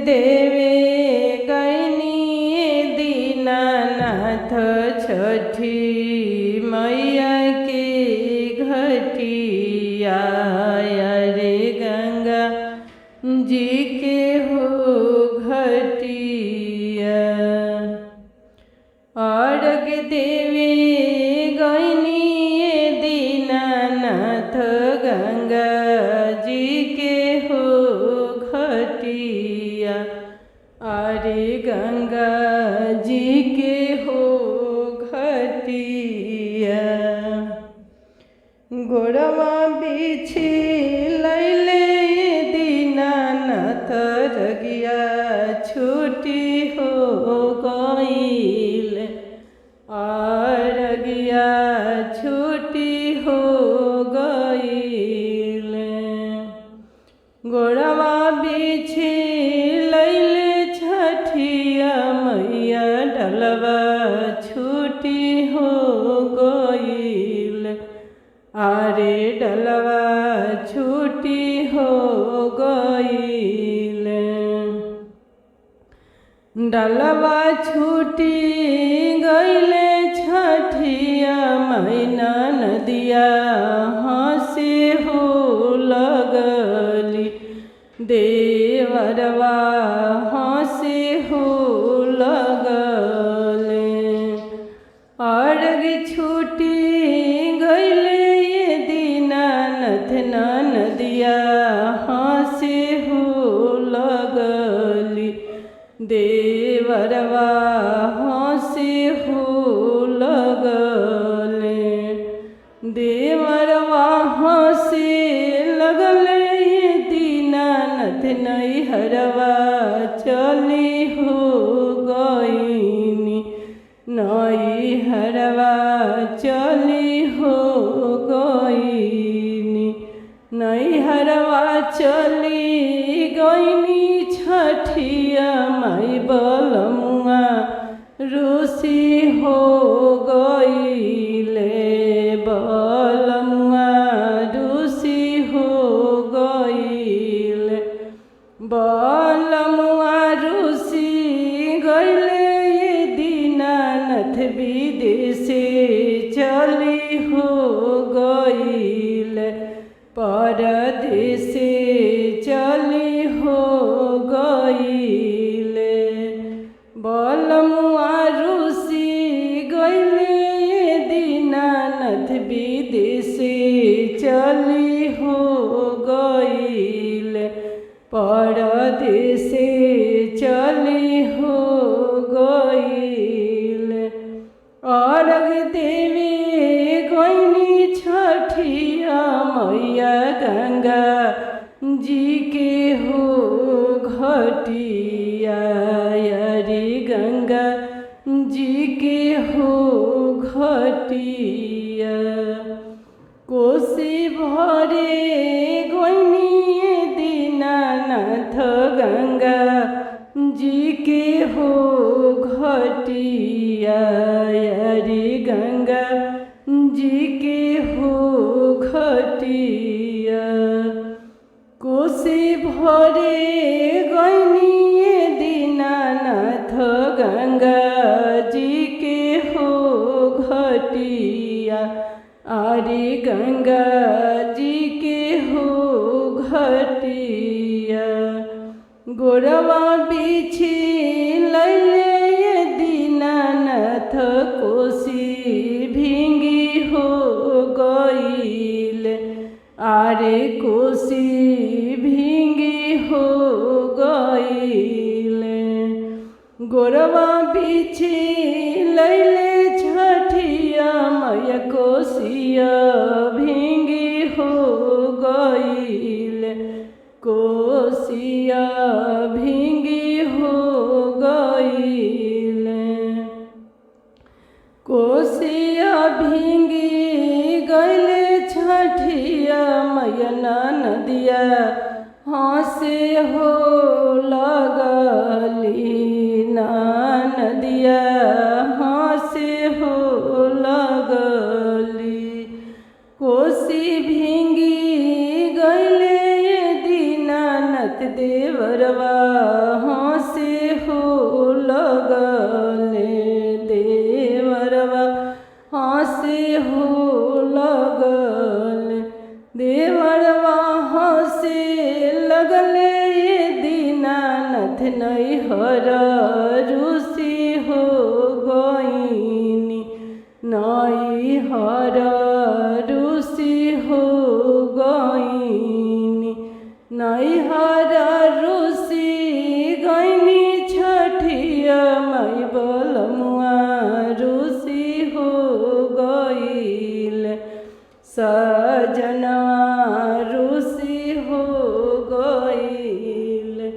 देवे गईनी दीनानाथ छठी मैया के घटिया रे गंगा जी के हो घटिया। अर्घ देवे गईनी दीनानाथ गंगा जी के हो घटिया अरे गंगा जी के हो घटिया। गोड़वा बिछी लैले दीनानाथ रगिया छुट्टी हो गईल अरगिया छुट्टी हो गईल। गोड़वा बिछी लैले छठिया मैया डलवा छुट्टी हो गईल अरे डलवा छुट्टी हो गईल। डलवा छुट्टी गईले छठिया मैना नदिया हंसे हो लगली देवरवा हंसे हो लगले। अर्घ छुट्टी गईले दीनानाथ नदिया हंसे हो लगली देवरवा हंसे हो लगले। देवरवा हंसे लगले दीनानाथ नैहरवा चली हो गईनी नैहरवा चली हो गईनी नैहरवा चली गईनी छठिया माई बलमुआ रूसी हो गईले बलमुआ रूसी हो गईले बलमुआ रूसी गईले दीनानाथ विदेशे चली हो गईले परदेशे चली हो गईले। बलमुआ रूसी गईले दीनानाथ विदेशे चली हो गईले परदेशे चली हो गईले। अर्घ देवे गईनी छठिया मैया गंगा जी के हो घटिया रे गंगा जी के हो घटिया। कोसी भरे गईनी दीनानाथ गंगा जी के हो घटिया रे गंगा जी के हो घटिया। कोसी भरे गईनी दीनानाथ गंगा जी के हो घटिया अरे गंगा जी के हो घटिया। गोड़वा बिछी लैले दीनानाथ कोसी भींगी हो गईल अरे कोसी भींगी हो गईल। गोड़वा बिछी लैले छठिया मैया कोसिया भींगी हो गईल कोसिया भींगी हो गईल। कोसिया भींगी गईले छठिया मैया नदिया हंसे हो लगली नदिया हंसे हो लगली। कोसी भींगी गईले दीनानाथ देवरवा नाथ नैहर रुसी हो गईनी नैहर रुसी हो गईनी नैहर रुसी गईनी छठिया माई बलमुआ रुसी हो गईल सजनवा रुसी हो गईल